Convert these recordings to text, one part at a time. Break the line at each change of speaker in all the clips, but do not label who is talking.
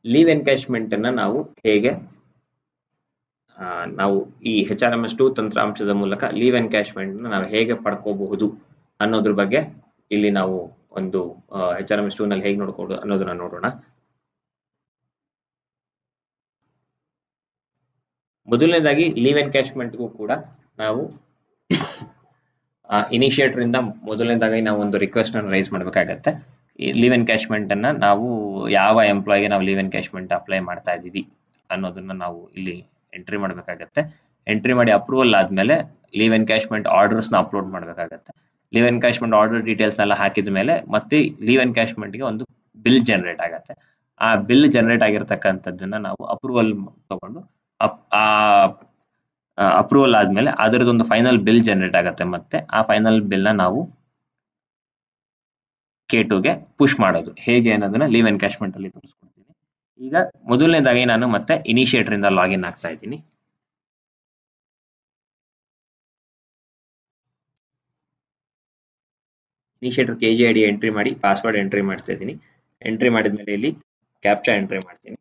Leave encashment ಅನ್ನ ನಾವು ಹೇಗೆ ನಾವು ಈ HRMS2 ತಂತ್ರಾಂಶದ ಮೂಲಕ ಲೀವ್ ಎನ್ಕ್ಯಾಶ್ಮೆಂಟ್ ನಾವು ಹೇಗೆ ಪಡ್ಕೋಬಹುದು ಅನ್ನೋದ್ರ ಬಗ್ಗೆ ಇಲ್ಲಿ ನಾವು ಒಂದು HRMS2 ನಲ್ಲಿ ಹೇಗೆ ನೋಡ್ಕೊಂಡು ಅನ್ನೋದನ್ನ ನೋಡೋಣ. ಮೊದಲನೇದಾಗಿ ಲೀವ್ ಎನ್ಕ್ಯಾಶ್ಮೆಂಟ್ಗೂ ಕೂಡ ನಾವು ಇನಿಷಿಯೇಟರ್ ಇಂದ ಮೊದಲನೇದಾಗಿ ನಾವು ಒಂದು ರಿಕ್ವೆಸ್ಟ್ ಅನ್ನು ರೈಸ್ ಮಾಡಬೇಕಾಗತ್ತೆ. ಈ ಲೀವ್ ಎನ್ಕ್ಯಾಶ್ಮೆಂಟ್ ಅನ್ನ ನಾವು ಯಾವ ಎಂಪ್ಲಾಯಿಗೆ ನಾವು ಲೀವ್ ಎನ್ಕ್ಯಾಶ್ಮೆಂಟ್ ಅಪ್ಲೈ ಮಾಡ್ತಾ ಇದೀವಿ ಅನ್ನೋದನ್ನ ನಾವು ಇಲ್ಲಿ ಎಂಟ್ರಿ ಮಾಡಬೇಕಾಗತ್ತೆ. ಎಂಟ್ರಿ ಮಾಡಿ ಅಪ್ರೂವಲ್ ಆದ್ಮೇಲೆ ಲೀವ್ ಎನ್ಕ್ಯಾಶ್ಮೆಂಟ್ ಆರ್ಡರ್ಸ್ ನ ಅಪ್ಲೋಡ್ ಮಾಡಬೇಕಾಗತ್ತೆ. ಲೀವ್ ಎನ್ಕ್ಯಾಶ್ಮೆಂಟ್ ಆರ್ಡರ್ ಡೀಟೇಲ್ಸ್ ನೆಲ್ಲ ಹಾಕಿದ ಮೇಲೆ ಮತ್ತೆ ಲೀವ್ ಎನ್ಕ್ಯಾಶ್ಮೆಂಟ್ ಗೆ ಒಂದು ಬಿಲ್ ಜನರೇಟ್ ಆಗುತ್ತೆ. ಆ ಬಿಲ್ ಜನರೇಟ್ ಆಗಿರ್ತಕ್ಕಂಥದ್ದನ್ನ ನಾವು ಅಪ್ರೂವಲ್ ತಗೊಂಡು ಅಪ್ರೂವಲ್ ಆದ್ಮೇಲೆ ಅದರದೊಂದು ಫೈನಲ್ ಬಿಲ್ ಜನರೇಟ್ ಆಗುತ್ತೆ. ಮತ್ತೆ ಆ ಫೈನಲ್ ಬಿಲ್ ನ ನಾವು K2ಗೆ ಪುಷ್ ಮಾಡೋದು ಹೇಗೆ ಅನ್ನೋದನ್ನ ಲೀವ್ ಎನ್ಕ್ಯಾಶ್ಮೆಂಟ್ ಅಲ್ಲಿ ತೋರಿಸ್ಕೊಡ್ತೀನಿ. ಈಗ ಮೊದಲನೇದಾಗಿ ನಾನು ಮತ್ತೆ ಇನಿಷಿಯೇಟರ್ ಇಂದ ಲಾಗಿನ್ ಆಗ್ತಾ ಇದ್ದೀನಿ. ಇನಿಷಿಯೇಟರ್ KGID ಎಂಟ್ರಿ ಮಾಡಿ ಪಾಸ್ವರ್ಡ್ ಎಂಟ್ರಿ ಮಾಡ್ತಾ ಇದ್ದೀನಿ. ಎಂಟ್ರಿ ಮಾಡಿದ್ಮೇಲೆ ಇಲ್ಲಿ ಕ್ಯಾಪ್ಚಾ ಎಂಟ್ರಿ ಮಾಡ್ತೀನಿ.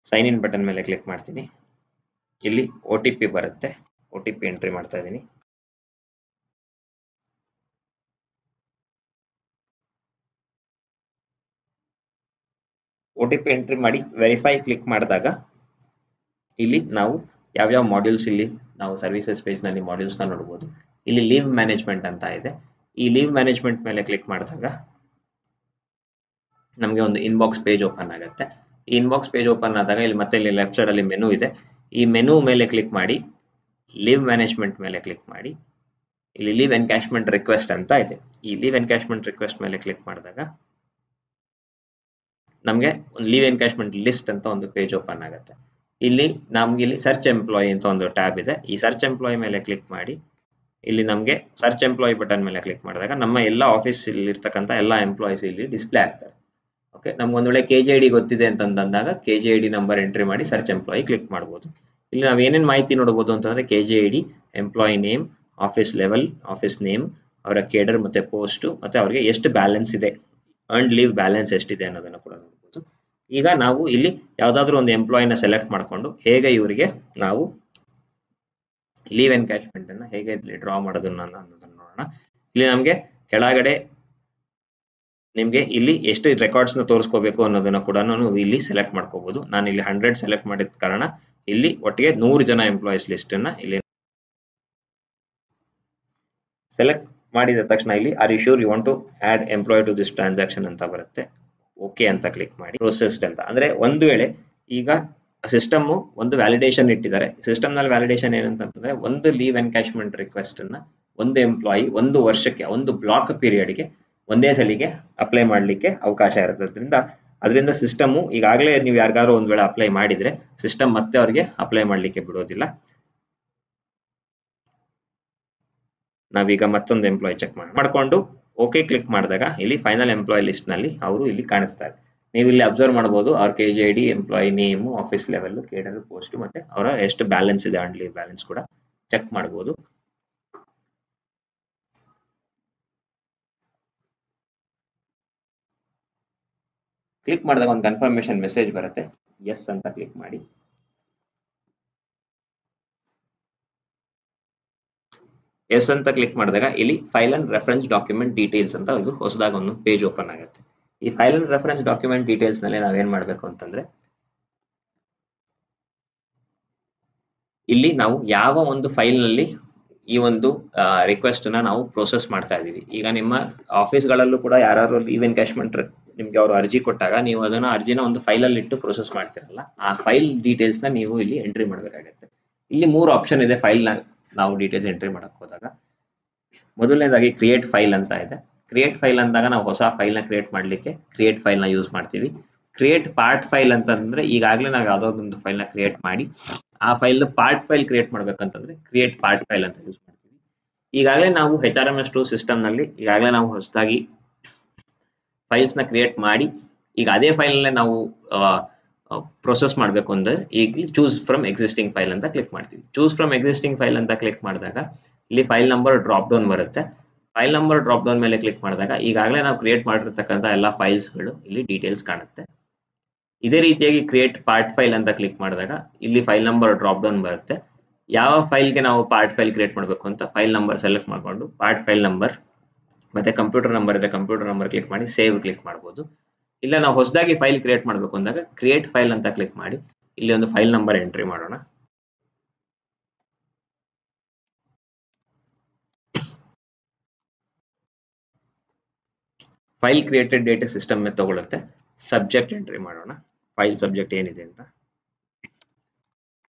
ಸೈನ್ ಇನ್ ಬಟನ್ ಮೇಲೆ ಕ್ಲಿಕ್ ಮಾಡ್ತೀನಿ. ಇಲ್ಲಿ OTP ಬರುತ್ತೆ. OTP ಎಂಟ್ರಿ ಮಾಡ್ತಾ ಇದ್ದೀನಿ. OTP ಎಂಟ್ರಿ ಮಾಡಿ ವೆರಿಫೈ ಕ್ಲಿಕ್ ಮಾಡಿದಾಗ ಇಲ್ಲಿ ನಾವು ಯಾವ್ಯಾವ ಮಾಡ್ಯೂಲ್ಸ್ ಇಲ್ಲಿ ನಾವು ಸರ್ವಿಸಸ್ ಪೇಜ್ ನಲ್ಲಿ ಮಾಡ್ಯೂಲ್ಸ್ ನ ನೋಡಬಹುದು. ಇಲ್ಲಿ ಲೀವ್ ಮ್ಯಾನೇಜ್ಮೆಂಟ್ ಅಂತ ಇದೆ. ಈ ಲೀವ್ ಮ್ಯಾನೇಜ್ಮೆಂಟ್ ಮೇಲೆ ಕ್ಲಿಕ್ ಮಾಡಿದಾಗ ನಮಗೆ ಒಂದು ಇನ್ಬಾಕ್ಸ್ ಪೇಜ್ ಓಪನ್ ಆಗುತ್ತೆ. ಈ ಇನ್ಬಾಕ್ಸ್ ಪೇಜ್ ಓಪನ್ ಆದಾಗ ಇಲ್ಲಿ ಮತ್ತೆ ಇಲ್ಲಿ ಲೆಫ್ಟ್ ಸೈಡ್ ಅಲ್ಲಿ ಮೆನು ಇದೆ. ಈ ಮೆನು ಮೇಲೆ ಕ್ಲಿಕ್ ಮಾಡಿ ಲೀವ್ ಮ್ಯಾನೇಜ್ಮೆಂಟ್ ಮೇಲೆ ಕ್ಲಿಕ್ ಮಾಡಿ ಇಲ್ಲಿ ಲೀವ್ ಎನ್ಕ್ಯಾಶ್ಮೆಂಟ್ ರಿಕ್ವೆಸ್ಟ್ ಅಂತ ಇದೆ. ಈ ಲೀವ್ ಎನ್ಕ್ಯಾಶ್ಮೆಂಟ್ ರಿಕ್ವೆಸ್ಟ್ ಮೇಲೆ ಕ್ಲಿಕ್ ಮಾಡಿದಾಗ ನಮಗೆ ಒಂದು ಲೀವ್ ಎನ್ಕ್ಯಾಶ್ಮೆಂಟ್ ಲಿಸ್ಟ್ ಅಂತ ಒಂದು ಪೇಜ್ ಓಪನ್ ಆಗುತ್ತೆ. ಇಲ್ಲಿ ನಮ್ಗೆ ಇಲ್ಲಿ ಸರ್ಚ್ ಎಂಪ್ಲಾಯಿ ಅಂತ ಒಂದು ಟ್ಯಾಬ್ ಇದೆ. ಈ ಸರ್ಚ್ ಎಂಪ್ಲಾಯಿ ಮೇಲೆ ಕ್ಲಿಕ್ ಮಾಡಿ ಇಲ್ಲಿ ನಮಗೆ ಸರ್ಚ್ ಎಂಪ್ಲಾಯಿ ಬಟನ್ ಮೇಲೆ ಕ್ಲಿಕ್ ಮಾಡಿದಾಗ ನಮ್ಮ ಎಲ್ಲ ಆಫೀಸ್ ಇಲ್ಲಿ ಇರ್ತಕ್ಕಂಥ ಎಲ್ಲ ಎಂಪ್ಲಾಯೀಸ್ ಇಲ್ಲಿ ಡಿಸ್ಪ್ಲೇ ಆಗ್ತಾರೆ. ಓಕೆ, ನಮ್ಗೆ ಒಂದ್ ವೇಳೆ KGID ಗೊತ್ತಿದೆ ಅಂತಂದಾಗ KGID ನಂಬರ್ ಎಂಟ್ರಿ ಮಾಡಿ ಸರ್ಚ್ ಎಂಪ್ಲಾಯಿ ಕ್ಲಿಕ್ ಮಾಡ್ಬೋದು. ಇಲ್ಲಿ ನಾವು ಏನೇನು ಮಾಹಿತಿ ನೋಡಬಹುದು ಅಂತಂದ್ರೆ KGID, employee name, office level, office name, ಅವರ ಕೇಡರ್ ಮತ್ತೆ ಪೋಸ್ಟ್, ಮತ್ತೆ ಅವರಿಗೆ ಎಷ್ಟು ಬ್ಯಾಲೆನ್ಸ್ ಇದೆ, ಅರ್ನ್ಡ್ ಲೀವ್ ಬ್ಯಾಲೆನ್ಸ್ ಎಷ್ಟಿದೆ ಅನ್ನೋದನ್ನು ಕೂಡ ನೋಡಬಹುದು. ಈಗ ನಾವು ಇಲ್ಲಿ ಯಾವ್ದಾದ್ರು ಒಂದು ಎಂಪ್ಲಾಯಿನ ಸೆಲೆಕ್ಟ್ ಮಾಡ್ಕೊಂಡು ಹೇಗೆ ಇವರಿಗೆ ನಾವು ಲೀವ್ ಎನ್ಕ್ಯಾಶ್ಮೆಂಟ್ ಅನ್ನ ಹೇಗೆ ಡ್ರಾ ಮಾಡೋದನ್ನ ಅನ್ನೋದನ್ನ ನೋಡೋಣ. ಇಲ್ಲಿ ನಮಗೆ ಕೆಳಗಡೆ ನಿಮ್ಗೆ ಇಲ್ಲಿ ಎಷ್ಟು ರೆಕಾರ್ಡ್ಸ್ ನ ತೋರಿಸ್ಕೋಬೇಕು ಅನ್ನೋದನ್ನ ಕೂಡ ನಾನು ಇಲ್ಲಿ ಸೆಲೆಕ್ಟ್ ಮಾಡ್ಕೋಬಹುದು. ನಾನು ಇಲ್ಲಿ 100 ಸೆಲೆಕ್ಟ್ ಮಾಡಿದ ಕಾರಣ ಇಲ್ಲಿ ಒಟ್ಟಿಗೆ 100 ಜನ ಎಂಪ್ಲಾಯೀಸ್ ಲಿಸ್ಟ್ ಅನ್ನ ಇಲ್ಲಿ ಸೆಲೆಕ್ಟ್ ಮಾಡಿದ ತಕ್ಷಣ ಇಲ್ಲಿ are you sure you want to add employee to this transaction ಅಂತ ಬರುತ್ತೆ. ಓಕೆ ಅಂತ ಕ್ಲಿಕ್ ಮಾಡಿ ಪ್ರೊಸೆಸ್ಡ್ ಅಂತ. ಅಂದ್ರೆ ಒಂದು ವೇಳೆ ಈಗ ಸಿಸ್ಟಮ್ ಒಂದು ವ್ಯಾಲಿಡೇಷನ್ ಇಟ್ಟಿದ್ದಾರೆ. ಸಿಸ್ಟಮ್ ನಲ್ಲಿ ವ್ಯಾಲಿಡೇಷನ್ ಏನಂತಂದ್ರೆ ಒಂದು ಲೀವ್ ಎನ್ಕ್ಯಾಶ್ಮೆಂಟ್ ರಿಕ್ವೆಸ್ಟ್ ಅನ್ನ ಒಂದು ಎಂಪ್ಲಾಯಿ ಒಂದು ವರ್ಷಕ್ಕೆ ಒಂದು ಬ್ಲಾಕ್ ಪೀರಿಯಡ್ಗೆ ಒಂದೇ ಸಲಿಗೆ ಅಪ್ಲೈ ಮಾಡ್ಲಿಕ್ಕೆ ಅವಕಾಶ ಇರೋದ್ರಿಂದ ಅದರಿಂದ ಸಿಸ್ಟಮ್ ಈಗಾಗಲೇ ನೀವು ಯಾರಿಗಾದ್ರೂ ಒಂದ್ ವೇಳೆ ಅಪ್ಲೈ ಮಾಡಿದ್ರೆ ಸಿಸ್ಟಮ್ ಮತ್ತೆ ಅವ್ರಿಗೆ ಅಪ್ಲೈ ಮಾಡ್ಲಿಕ್ಕೆ ಬಿಡೋದಿಲ್ಲ. ನಾವೀಗ ಮತ್ತೊಂದು ಎಂಪ್ಲಾಯ್ ಚೆಕ್ ಮಾಡ್ಕೊಂಡು ಓಕೆ ಕ್ಲಿಕ್ ಮಾಡಿದಾಗ ಇಲ್ಲಿ ಫೈನಲ್ ಎಂಪ್ಲಾಯ್ ಲಿಸ್ಟ್ ನಲ್ಲಿ ಅವರು ಇಲ್ಲಿ ಕಾಣಿಸ್ತಾರೆ. ನೀವು ಇಲ್ಲಿ ಅಬ್ಸರ್ವ್ ಮಾಡಬಹುದು ಅವ್ರ KGID, employee name, office level, cadre, post ಮತ್ತೆ ಅವರ ಎಷ್ಟು ಬ್ಯಾಲೆನ್ಸ್ ಇದೆ ಅರ್ನ್ಡ್ ಲೀವ್ ಬ್ಯಾಲೆನ್ಸ್ ಕೂಡ ಚೆಕ್ ಮಾಡಬಹುದು. ಕ್ಲಿಕ್ ಮಾಡಿದಾಗ ಒಂದು ಕನ್ಫರ್ಮೇಶನ್ ಮೆಸೇಜ್ ಬರುತ್ತೆ. ಎಸ್ ಅಂತ ಕ್ಲಿಕ್ ಮಾಡಿ. ಎಸ್ ಅಂತ ಕ್ಲಿಕ್ ಮಾಡಿದಾಗ ಇಲ್ಲಿ file and reference document details ಅಂತ ಇದು ಹೊಸದಾಗಿ ಒಂದು ಪೇಜ್ ಓಪನ್ ಆಗುತ್ತೆ. ಈ file and reference document details ನಲ್ಲಿ ನಾವೇನ್ ಮಾಡ್ಬೇಕು ಅಂತಂದ್ರೆ ಇಲ್ಲಿ ನಾವು ಯಾವ ಒಂದು ಫೈಲ್ ನಲ್ಲಿ ಈ ಒಂದು ರಿಕ್ವೆಸ್ಟ್ ನ ನಾವು ಪ್ರೋಸೆಸ್ ಮಾಡ್ತಾ ಇದೀವಿ. ಈಗ ನಿಮ್ಮ ಆಫೀಸ್ ಗಳಲ್ಲೂ ಕೂಡ ಯಾರು ಲೀವ್ ಎನ್ಕ್ಯಾಶ್ಮೆಂಟ್ ನಿಮ್ಗೆ ಅವರು ಅರ್ಜಿ ಕೊಟ್ಟಾಗ ನೀವು ಅದನ್ನ ಅರ್ಜಿನ ಒಂದು ಫೈಲ್ ಅಲ್ಲಿ ಇಟ್ಟು ಪ್ರೋಸೆಸ್ ಮಾಡ್ತಿರಲ್ಲ, ಆ ಫೈಲ್ ಡೀಟೇಲ್ಸ್ ನ ನೀವು ಇಲ್ಲಿ ಎಂಟ್ರಿ ಮಾಡ್ಬೇಕಾಗತ್ತೆ. ಇಲ್ಲಿ 3 ಆಪ್ಷನ್ ಇದೆ ಫೈಲ್ ನ ನಾವು ಡೀಟೇಲ್ಸ್ ಎಂಟ್ರಿ ಮಾಡಕ್ ಹೋದಾಗ. ಮೊದಲನೇದಾಗಿ ಕ್ರಿಯೇಟ್ ಫೈಲ್ ಅಂತ ಇದೆ. ಕ್ರಿಯೇಟ್ ಫೈಲ್ ಅಂದಾಗ ನಾವು ಹೊಸ ಫೈಲ್ ನ ಕ್ರಿಯೇಟ್ ಮಾಡ್ಲಿಕ್ಕೆ ಕ್ರಿಯೇಟ್ ಫೈಲ್ ನ ಯೂಸ್ ಮಾಡ್ತೀವಿ. ಕ್ರಿಯೇಟ್ ಪಾರ್ಟ್ ಫೈಲ್ ಅಂತಂದ್ರೆ ಈಗಾಗಲೇ ನಾವು ಯಾವ್ದೋ ಒಂದು ಫೈಲ್ ನ ಕ್ರಿಯೇಟ್ ಮಾಡಿ ಆ ಫೈಲ್ ಪಾರ್ಟ್ ಫೈಲ್ ಕ್ರಿಯೇಟ್ ಮಾಡ್ಬೇಕಂತಂದ್ರೆ ಕ್ರಿಯೇಟ್ ಪಾರ್ಟ್ ಫೈಲ್ ಅಂತ ಯೂಸ್ ಮಾಡ್ತೀವಿ. ಈಗಾಗಲೇ ನಾವು HRMS2 ಸಿಸ್ಟಮ್ ನಲ್ಲಿ ಈಗಾಗಲೇ ನಾವು ಹೊಸದಾಗಿ ಫೈಲ್ಸ್ ನ ಕ್ರಿಯೇಟ್ ಮಾಡಿ ಈಗ ಅದೇ ಫೈಲ್ ನ ನಾವು ಪ್ರೋಸೆಸ್ ಮಾಡಬೇಕು ಅಂದ್ರೆ ಈಗ ಚೂಸ್ ಫ್ರಮ್ ಎಕ್ಸಿಸ್ಟಿಂಗ್ ಫೈಲ್ ಅಂತ ಕ್ಲಿಕ್ ಮಾಡ್ತೀವಿ. ಚೂಸ್ ಫ್ರಮ್ ಎಕ್ಸಿಸ್ಟಿಂಗ್ ಫೈಲ್ ಅಂತ ಕ್ಲಿಕ್ ಮಾಡಿದಾಗ ಇಲ್ಲಿ ಫೈಲ್ ನಂಬರ್ ಡ್ರಾಪ್ ಡೌನ್ ಬರುತ್ತೆ. ಫೈಲ್ ನಂಬರ್ ಡ್ರಾಪ್ ಡೌನ್ ಮೇಲೆ ಕ್ಲಿಕ್ ಮಾಡಿದಾಗ ಈಗಾಗಲೇ ನಾವು ಕ್ರಿಯೇಟ್ ಮಾಡಿರ್ತಕ್ಕಂಥ ಎಲ್ಲ ಫೈಲ್ಸ್ಗಳು ಇಲ್ಲಿ ಡೀಟೇಲ್ಸ್ ಕಾಣುತ್ತೆ. ಇದೇ ರೀತಿಯಾಗಿ ಕ್ರಿಯೇಟ್ ಪಾರ್ಟ್ ಫೈಲ್ ಅಂತ ಕ್ಲಿಕ್ ಮಾಡಿದಾಗ ಇಲ್ಲಿ ಫೈಲ್ ನಂಬರ್ ಡ್ರಾಪ್ ಡೌನ್ ಬರುತ್ತೆ. ಯಾವ ಫೈಲ್ಗೆ ನಾವು ಪಾರ್ಟ್ ಫೈಲ್ ಕ್ರಿಯೇಟ್ ಮಾಡಬೇಕು ಅಂತ ಫೈಲ್ ನಂಬರ್ ಸೆಲೆಕ್ಟ್ ಮಾಡಿಕೊಂಡು ಪಾರ್ಟ್ ಫೈಲ್ ನಂಬರ್ ಮತ್ತೆ ಕಂಪ್ಯೂಟರ್ ನಂಬರ್ ಇದೆ, ಕಂಪ್ಯೂಟರ್ ನಂಬರ್ ಕ್ಲಿಕ್ ಮಾಡಿ ಸೇವ್ ಕ್ಲಿಕ್ ಮಾಡ್ಬೋದು. ಇಲ್ಲ ನಾವು ಹೊಸದಾಗಿ ಫೈಲ್ ಕ್ರಿಯೇಟ್ ಮಾಡಬೇಕು ಅಂದಾಗ ಕ್ರಿಯೇಟ್ ಫೈಲ್ ಅಂತ ಕ್ಲಿಕ್ ಮಾಡಿ ಇಲ್ಲಿ ಒಂದು ಫೈಲ್ ನಂಬರ್ ಎಂಟ್ರಿ ಮಾಡೋಣ. ಫೈಲ್ ಕ್ರಿಯೇಟೆಡ್ ಡೇಟಾ ಸಿಸ್ಟಮ್ ಮೇಲೆ ತಗೊಳುತ್ತೆ. ಸಬ್ಜೆಕ್ಟ್ ಎಂಟ್ರಿ ಮಾಡೋಣ, ಫೈಲ್ ಸಬ್ಜೆಕ್ಟ್ ಏನಿದೆ ಅಂತ.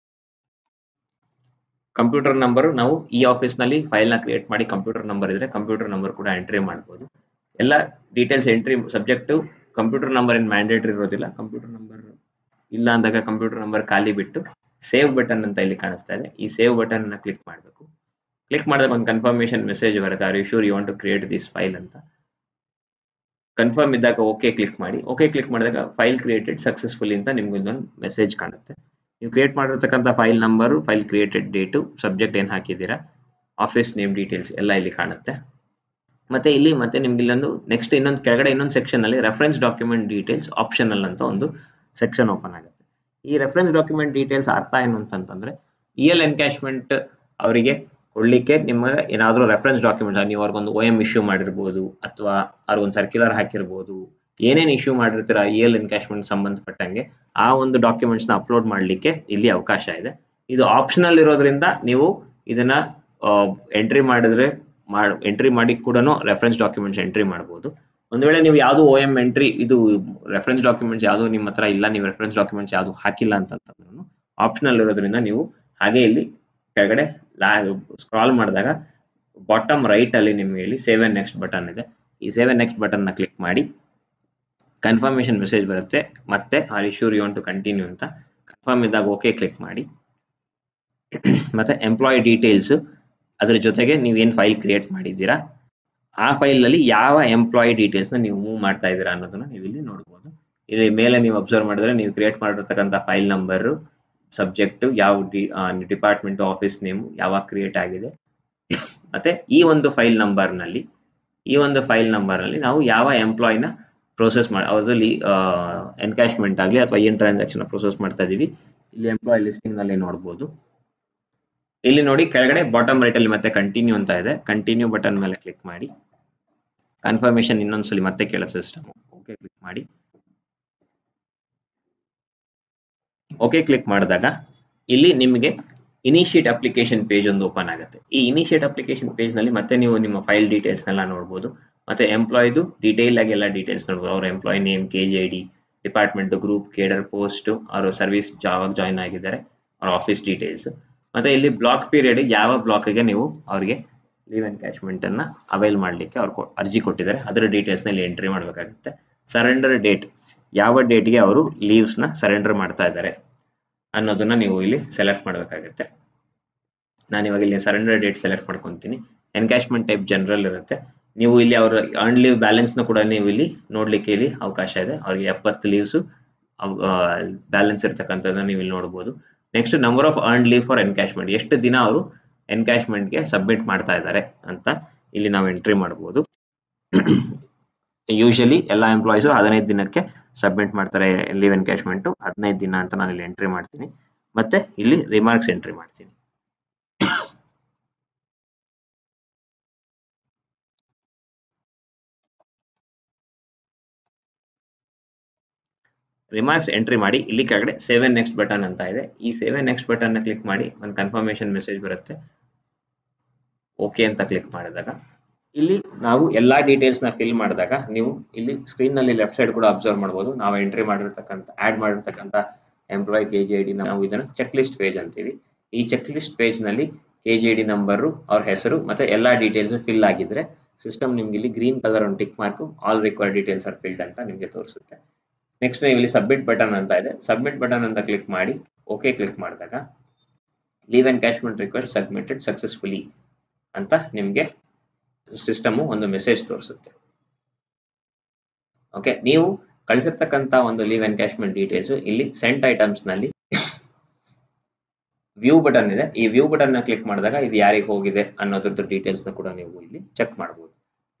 ಕಂಪ್ಯೂಟರ್ ನಂಬರ್ ನಾವು ಈ ಆಫೀಸ್ ನಲ್ಲಿ ಫೈಲ್ ನ ಕ್ರಿಯೇಟ್ ಮಾಡಿ ಕಂಪ್ಯೂಟರ್ ನಂಬರ್ ಇದ್ರೆ ಕಂಪ್ಯೂಟರ್ ನಂಬರ್ ಕೂಡ ಎಂಟ್ರಿ ಮಾಡಬಹುದು. ಎಲ್ಲ details entry subject computer number ಏನು ಮ್ಯಾಂಡೇಟರಿ ಇರೋದಿಲ್ಲ. ಕಂಪ್ಯೂಟರ್ ನಂಬರ್ ಇಲ್ಲ ಅಂದಾಗ ಕಂಪ್ಯೂಟರ್ ನಂಬರ್ ಖಾಲಿ ಬಿಟ್ಟು ಸೇವ್ ಬಟನ್ ಅಂತ ಇಲ್ಲಿ ಕಾಣಿಸ್ತಾ ಇದೆ, ಈ ಸೇವ್ ಬಟನ್ ನ ಕ್ಲಿಕ್ ಮಾಡಬೇಕು. ಕ್ಲಿಕ್ ಮಾಡಿದಾಗ ಒಂದು ಕನ್ಫರ್ಮೇಶನ್ ಮೆಸೇಜ್ ಬರುತ್ತೆ, are you sure you want to create this file ಅಂತ. ಕನ್ಫರ್ಮ್ ಇದ್ದಾಗ ಓಕೆ ಕ್ಲಿಕ್ ಮಾಡಿ. ಓಕೆ ಕ್ಲಿಕ್ ಮಾಡಿದಾಗ ಫೈಲ್ ಕ್ರಿಯೇಟೆಡ್ ಸಕ್ಸಸ್ಫುಲಿ ಅಂತ ನಿಮ್ಗೆ ಒಂದು ಮೆಸೇಜ್ ಕಾಣುತ್ತೆ. ನೀವು ಕ್ರಿಯೇಟ್ ಮಾಡಿರ್ತಕ್ಕಂಥ file number, file created date, subject ಏನು ಹಾಕಿದ್ದೀರಾ, ಆಫೀಸ್ ನೇಮ್ ಡೀಟೇಲ್ಸ್ ಎಲ್ಲ ಇಲ್ಲಿ ಕಾಣುತ್ತೆ. ಮತ್ತೆ ಇಲ್ಲಿ ಮತ್ತೆ ನಿಮ್ಗೆ ಇಲ್ಲೊಂದು ನೆಕ್ಸ್ಟ್ ಇನ್ನೊಂದು ಕೆಳಗಡೆ ಇನ್ನೊಂದು ಸೆಕ್ಷನ್ ಅಲ್ಲಿ ರೆಫರೆನ್ಸ್ ಡಾಕ್ಯುಮೆಂಟ್ ಡೀಟೇಲ್ಸ್ ಆಪ್ಷನಲ್ ಅಂತ ಒಂದು ಸೆಕ್ಷನ್ ಓಪನ್ ಆಗುತ್ತೆ. ಈ ರೆಫರೆನ್ಸ್ ಡಾಕ್ಯುಮೆಂಟ್ ಡೀಟೇಲ್ಸ್ ಅರ್ಥ ಏನು ಅಂತಂತಂದ್ರೆ EL ಎನ್ಕ್ಯಾಶ್ಮೆಂಟ್ ಅವರಿಗೆ ಕೊಡ್ಲಿಕ್ಕೆ ನಿಮಗೆ ಏನಾದರೂ ರೆಫರೆನ್ಸ್ ಡಾಕ್ಯುಮೆಂಟ್ ನೀವು ಅವ್ರಿಗೊಂದು OM ಇಶ್ಯೂ ಮಾಡಿರ್ಬೋದು ಅಥವಾ ಅವ್ರಿಗೊಂದು ಸರ್ಕ್ಯುಲರ್ ಹಾಕಿರ್ಬೋದು, ಏನೇನು ಇಶ್ಯೂ ಮಾಡಿರ್ತೀರ EL ಎನ್ಕ್ಯಾಶ್ಮೆಂಟ್ ಸಂಬಂಧಪಟ್ಟಂಗೆ ಆ ಒಂದು ಡಾಕ್ಯುಮೆಂಟ್ಸ್ ನ ಅಪ್ಲೋಡ್ ಮಾಡಲಿಕ್ಕೆ ಇಲ್ಲಿ ಅವಕಾಶ ಇದೆ. ಇದು ಆಪ್ಷನಲ್ ಇರೋದ್ರಿಂದ ನೀವು ಇದನ್ನ ಎಂಟ್ರಿ ಮಾಡಿದ್ರೆ ಎಂಟ್ರಿ ಮಾಡಿ ಕೂಡ ರೆಫರೆನ್ಸ್ ಡಾಕ್ಯುಮೆಂಟ್ಸ್ ಎಂಟ್ರಿ ಮಾಡಬಹುದು. ಒಂದು ವೇಳೆ ನೀವು ಯಾವುದು OM ಎಂಟ್ರಿ ಇದು ರೆಫರೆನ್ಸ್ ಡಾಕ್ಯುಮೆಂಟ್ಸ್ ಯಾವುದು ನಿಮ್ಮ ಹತ್ರ ಇಲ್ಲ, ನೀವು ರೆಫರೆನ್ಸ್ ಡಾಕ್ಯುಮೆಂಟ್ಸ್ ಯಾವುದು ಹಾಕಿಲ್ಲ ಅಂತಂದ್ರೂ ಆಪ್ಷನಲ್ ಇರೋದ್ರಿಂದ ನೀವು ಹಾಗೆ ಇಲ್ಲಿ ಕೆಳಗಡೆ ಸ್ಕ್ರಾಲ್ ಮಾಡಿದಾಗ ಬಾಟಮ್ ರೈಟ್ ಅಲ್ಲಿ ನಿಮಗೆ ಇಲ್ಲಿ ಸೇವ್ ಅಂಡ್ ನೆಕ್ಸ್ಟ್ ಬಟನ್ ಇದೆ. ಈ ಸೇವ್ ಅಂಡ್ ನೆಕ್ಸ್ಟ್ ಬಟನ್ ನ ಕ್ಲಿಕ್ ಮಾಡಿ ಕನ್ಫರ್ಮೇಶನ್ ಮೆಸೇಜ್ ಬರುತ್ತೆ. ಮತ್ತೆ are you sure you want to continue ಅಂತ ಕನ್ಫರ್ಮ್ ಇದ್ದಾಗ ಓಕೆ ಕ್ಲಿಕ್ ಮಾಡಿ. ಮತ್ತೆ ಎಂಪ್ಲಾಯ್ ಡೀಟೇಲ್ಸ್ ಅದ್ರ ಜೊತೆಗೆ ನೀವೇನು ಫೈಲ್ ಕ್ರಿಯೇಟ್ ಮಾಡಿದ್ದೀರಾ ಆ ಫೈಲ್ ಅಲ್ಲಿ ಯಾವ ಎಂಪ್ಲಾಯಿ ಡೀಟೇಲ್ಸ್ ನ ನೀವು ಮೂವ್ ಮಾಡ್ತಾ ಇದ್ದೀರಾ ಅನ್ನೋದನ್ನ ನೀವು ಇಲ್ಲಿ ನೋಡಬಹುದು. ಇಲ್ಲಿ ಮೇಲೆ ನೀವು ಅಬ್ಸರ್ವ್ ಮಾಡಿದ್ರೆ ನೀವು ಕ್ರಿಯೇಟ್ ಮಾಡಿರ್ತಕ್ಕಂಥ ಫೈಲ್ ನಂಬರ್, ಸಬ್ಜೆಕ್ಟ್, ಯಾವ ಡಿಪಾರ್ಟ್ಮೆಂಟ್, ಆಫೀಸ್ ನೇಮ್ ಯಾವಾಗ ಕ್ರಿಯೇಟ್ ಆಗಿದೆ, ಮತ್ತೆ ಈ ಒಂದು ಫೈಲ್ ನಂಬರ್ ನಲ್ಲಿ ನಾವು ಯಾವ ಎಂಪ್ಲಾಯಿನ ಪ್ರೋಸೆಸ್ ಮಾಡಿ ಅವರಲ್ಲಿ ಎನ್ಕ್ಯಾಶ್ಮೆಂಟ್ ಆಗಲಿ ಅಥವಾ ಏನು ಟ್ರಾನ್ಸಾಕ್ಷನ್ ಪ್ರೋಸೆಸ್ ಮಾಡ್ತಾ ಇದೀವಿ ಇಲ್ಲಿ ಎಂಪ್ಲಾಯ್ ಲಿಸ್ಟಿಂಗ್ ನಲ್ಲಿ ನೋಡಬಹುದು. ಇಲ್ಲಿ ನೋಡಿ ಕೆಳಗಡೆ ಬಾಟಮ್ ರೈಟ್ ಅಲ್ಲಿ ಮತ್ತೆ ಕಂಟಿನ್ಯೂ ಅಂತ ಇದೆ, ಕಂಟಿನ್ಯೂ ಬಟನ್ ಮೇಲೆ ಕ್ಲಿಕ್ ಮಾಡಿ. ಕನ್ಫರ್ಮೇಶನ್ ಇನ್ನೊಂದ್ಸಲಿ ಮತ್ತೆ ಕೇಳೋ ಸಿಸ್ಟಮ್ ಓಕೆ ಕ್ಲಿಕ್ ಮಾಡಿ. ಓಕೆ ಕ್ಲಿಕ್ ಮಾಡಿದಾಗ ಇಲ್ಲಿ ನಿಮಗೆ ಇನಿಷಿಯೇಟ್ ಅಪ್ಲಿಕೇಶನ್ ಪೇಜ್ ಒಂದು ಓಪನ್ ಆಗುತ್ತೆ. ಈ ಇನಿಷಿಯೇಟ್ ಅಪ್ಲಿಕೇಶನ್ ಪೇಜ್ ನಲ್ಲಿ ಮತ್ತೆ ನೀವು ನಿಮ್ಮ ಫೈಲ್ ಡೀಟೇಲ್ಸ್ ನೆಲ್ಲ ನೋಡಬಹುದು. ಮತ್ತೆ ಎಂಪ್ಲಾಯ್ದು ಡೀಟೇಲ್ ಆಗಿ ಎಲ್ಲ ಡೀಟೇಲ್ಸ್ ನೋಡಬಹುದು. ಅವ್ರ employee name, KJD, department, group, cadre, post, ಅವರು ಸರ್ವಿಸ್ ಯಾವಾಗ ಜಾಯ್ನ್ ಆಗಿದ್ದಾರೆ, ಅವ್ರ ಆಫೀಸ್ ಡೀಟೇಲ್ಸ್. ಮತ್ತೆ ಇಲ್ಲಿ ಬ್ಲಾಕ್ ಪೀರಿಯಡ್ ಯಾವ ಬ್ಲಾಕ್ಗೆ ನೀವು ಅವ್ರಿಗೆ ಲೀವ್ ಎನ್ಕ್ಯಾಶ್ಮೆಂಟ್ ಅನ್ನ ಅವೈಲ್ ಮಾಡಲಿಕ್ಕೆ ಅವ್ರು ಅರ್ಜಿ ಕೊಟ್ಟಿದ್ದಾರೆ ಅದರ ಡೀಟೇಲ್ಸ್ ನಲ್ಲಿ ಎಂಟ್ರಿ ಮಾಡಬೇಕಾಗುತ್ತೆ. ಸರೆಂಡರ್ ಡೇಟ್ ಯಾವ ಡೇಟ್ಗೆ ಅವರು ಲೀವ್ಸ್ ನ ಸರೆಂಡರ್ ಮಾಡ್ತಾ ಇದ್ದಾರೆ ಅನ್ನೋದನ್ನ ನೀವು ಇಲ್ಲಿ ಸೆಲೆಕ್ಟ್ ಮಾಡಬೇಕಾಗುತ್ತೆ. ನಾನು ಇವಾಗ ಇಲ್ಲಿ ಸರೆಂಡರ್ ಡೇಟ್ ಸೆಲೆಕ್ಟ್ ಮಾಡ್ಕೊತೀನಿ. ಎನ್ಕ್ಯಾಶ್ಮೆಂಟ್ ಟೈಪ್ ಜನರಲ್ ಇರುತ್ತೆ. ನೀವು ಇಲ್ಲಿ ಅವರ ಅರ್ನ್ ಲೀವ್ ಬ್ಯಾಲೆನ್ಸ್ ನ ಕೂಡ ನೀವು ಇಲ್ಲಿ ನೋಡ್ಲಿಕ್ಕೆ ಇಲ್ಲಿ ಅವಕಾಶ ಇದೆ. ಅವ್ರಿಗೆ 70 ಲೀವ್ಸ್ ಬ್ಯಾಲೆನ್ಸ್ ಇರ್ತಕ್ಕಂಥದ್ದನ್ನ ನೀವು ಇಲ್ಲಿ ನೋಡಬಹುದು. Next number of earn leave for encashment, ಎಷ್ಟು ದಿನ ಅವರು ಎನ್ಕ್ಯಾಶ್ಮೆಂಟ್ಗೆ ಸಬ್ಮಿಟ್ ಮಾಡ್ತಾ ಇದ್ದಾರೆ ಅಂತ ಇಲ್ಲಿ ನಾವು ಎಂಟ್ರಿ ಮಾಡಬಹುದು. ಯೂಶಲಿ ಎಲ್ಲ ಎಂಪ್ಲಾಯೀಸು 15 ದಿನಕ್ಕೆ ಸಬ್ಮಿಟ್ ಮಾಡ್ತಾರೆ ಲೀವ್ ಎನ್ಕ್ಯಾಶ್ಮೆಂಟ್, 15 ದಿನ ಅಂತ ನಾನು ಇಲ್ಲಿ ಎಂಟ್ರಿ ಮಾಡ್ತೀನಿ. ಮತ್ತೆ ಇಲ್ಲಿ ರಿಮಾರ್ಕ್ಸ್ ಎಂಟ್ರಿ ಮಾಡ್ತೀನಿ. ರಿಮಾರ್ಕ್ಸ್ ಎಂಟ್ರಿ ಮಾಡಿ ಇಲ್ಲಿ ಕೆಳಗಡೆ ಸೇವ್ ಅಂಡ್ ನೆಕ್ಸ್ಟ್ ಬಟನ್ ಅಂತ ಇದೆ. ಈ ಸೇವ್ ಅಂಡ್ ನೆಕ್ಸ್ಟ್ ಬಟನ್ ನ ಕ್ಲಿಕ್ ಮಾಡಿ ಒಂದು ಕನ್ಫರ್ಮೇಶನ್ ಮೆಸೇಜ್ ಬರುತ್ತೆ. ಓಕೆ ಅಂತ ಕ್ಲಿಕ್ ಮಾಡಿದಾಗ ಇಲ್ಲಿ ನಾವು ಎಲ್ಲಾ ಡೀಟೇಲ್ಸ್ ನ ಫಿಲ್ ಮಾಡಿದಾಗ ನೀವು ಇಲ್ಲಿ ಸ್ಕ್ರೀನ್ ನಲ್ಲಿ ಲೆಫ್ಟ್ ಸೈಡ್ ಕೂಡ ಅಬ್ಸರ್ವ್ ಮಾಡಬಹುದು. ನಾವು ಎಂಟ್ರಿ ಮಾಡಿರ್ತಕ್ಕಂಥ ಆಡ್ ಮಾಡಿರ್ತಕ್ಕಂಥ ಎಂಪ್ಲಾಯ್ KJD ನಾವು ಇದನ್ನು ಚೆಕ್ ಲಿಸ್ಟ್ ಪೇಜ್ ಅಂತೀವಿ. ಈ ಚೆಕ್ ಲಿಸ್ಟ್ ಪೇಜ್ ನಲ್ಲಿ KJD ನಂಬರು, ಅವ್ರ ಹೆಸರು ಮತ್ತೆ ಎಲ್ಲಾ ಡೀಟೇಲ್ಸ್ ಫಿಲ್ ಆಗಿದ್ರೆ ಸಿಸ್ಟಮ್ ನಿಮ್ಗೆ ಇಲ್ಲಿ ಗ್ರೀನ್ ಕಲರ್ ಒಂದು tick mark all required details R filled ಅಂತ ನಿಮಗೆ ತೋರಿಸುತ್ತೆ. ನೆಕ್ಸ್ಟ್ ನೀವು ಇಲ್ಲಿ ಸಬ್ಮಿಟ್ ಬಟನ್ ಅಂತ ಇದೆ, ಸಬ್ಮಿಟ್ ಬಟನ್ ಅಂತ ಕ್ಲಿಕ್ ಮಾಡಿ ಓಕೆ ಕ್ಲಿಕ್ ಮಾಡಿದಾಗ leave encashment request submitted successfully ಅಂತ ನಿಮಗೆ ಸಿಸ್ಟಮ್ ಒಂದು ಮೆಸೇಜ್ ತೋರಿಸುತ್ತೆ. ಓಕೆ, ನೀವು ಕಳಿಸಿರ್ತಕ್ಕಂಥ ಒಂದು ಲೀವ್ ಎನ್ಕ್ಯಾಶ್ಮೆಂಟ್ ಡೀಟೇಲ್ಸ್ ಇಲ್ಲಿ ಸೆಂಟ್ ಐಟಮ್ಸ್ ನಲ್ಲಿ ವ್ಯೂ ಬಟನ್ ಇದೆ. ಈ ವ್ಯೂ ಬಟನ್ ನ ಕ್ಲಿಕ್ ಮಾಡಿದಾಗ ಇದು ಯಾರಿಗೆ ಹೋಗಿದೆ ಅನ್ನೋದ್ರದ್ದು ಡೀಟೇಲ್ಸ್ ನ ಕೂಡ ನೀವು ಇಲ್ಲಿ ಚೆಕ್ ಮಾಡಬಹುದು.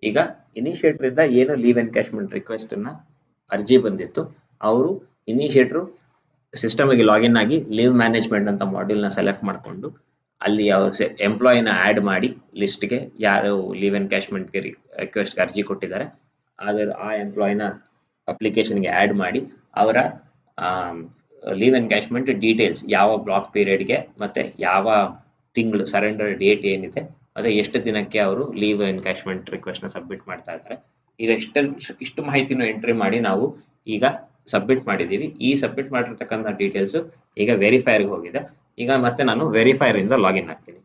ಈಗ ಇನಿಷಿಯೇಟರ್ ಇಂದ ಏನು ಲೀವ್ ಎನ್ಕ್ಯಾಶ್ಮೆಂಟ್ ರಿಕ್ವೆಸ್ಟ್ ಅನ್ನ ಅರ್ಜಿ ಬಂದಿತ್ತು, ಅವರು ಇನಿಷಿಯೇಟರ್ ಸಿಸ್ಟಮ್ ಗೆ ಲಾಗಿನ್ ಆಗಿ ಲೀವ್ ಮ್ಯಾನೇಜ್ಮೆಂಟ್ ಅಂತ ಮಾಡ್ಯೂಲ್ ನ ಸೆಲೆಕ್ಟ್ ಮಾಡಿಕೊಂಡು ಅಲ್ಲಿ ಅವ್ರ ಎಂಪ್ಲಾಯಿನ ಆಡ್ ಮಾಡಿ ಲಿಸ್ಟ್ ಗೆ ಯಾರು ಲೀವ್ ಎನ್ಕ್ಯಾಶ್ಮೆಂಟ್ ಗೆ ರಿಕ್ವೆಸ್ಟ್ ಅರ್ಜಿ ಕೊಟ್ಟಿದ್ದಾರೆ ಆ ಎಂಪ್ಲಾಯಿನ ಅಪ್ಲಿಕೇಶನ್ ಗೆ ಆಡ್ ಮಾಡಿ ಅವರ ಲೀವ್ ಎನ್ಕ್ಯಾಶ್ಮೆಂಟ್ ಡೀಟೇಲ್ಸ್ ಯಾವ ಬ್ಲಾಕ್ ಪೀರಿಯಡ್ ಗೆ ಮತ್ತೆ ಯಾವ ತಿಂಗಳು ಸರೆಂಡರ್ ಡೇಟ್ ಏನಿದೆ ಮತ್ತೆ ಎಷ್ಟು ದಿನಕ್ಕೆ ಅವರು ಲೀವ್ ಎನ್ಕ್ಯಾಶ್ಮೆಂಟ್ ರಿಕ್ವೆಸ್ಟ್ ನ ಸಬ್ಮಿಟ್ ಮಾಡ್ತಾ ಇದ್ದಾರೆ, ಈಗ ಇಷ್ಟು ಮಾಹಿತಿನ ಎಂಟ್ರಿ ಮಾಡಿ ನಾವು ಈಗ ಸಬ್ಮಿಟ್ ಮಾಡಿದೀವಿ. ಈ ಸಬ್ಮಿಟ್ ಮಾಡಿರ್ತಕ್ಕಂಥ ಡೀಟೇಲ್ಸ್ ಈಗ ವೆರಿಫೈರ್ಗೆ ಹೋಗಿದೆ. ಈಗ ಮತ್ತೆ ನಾನು ವೆರಿಫೈರ್ ಇಂದ ಲಾಗಿನ್ ಆಗ್ತೀನಿ.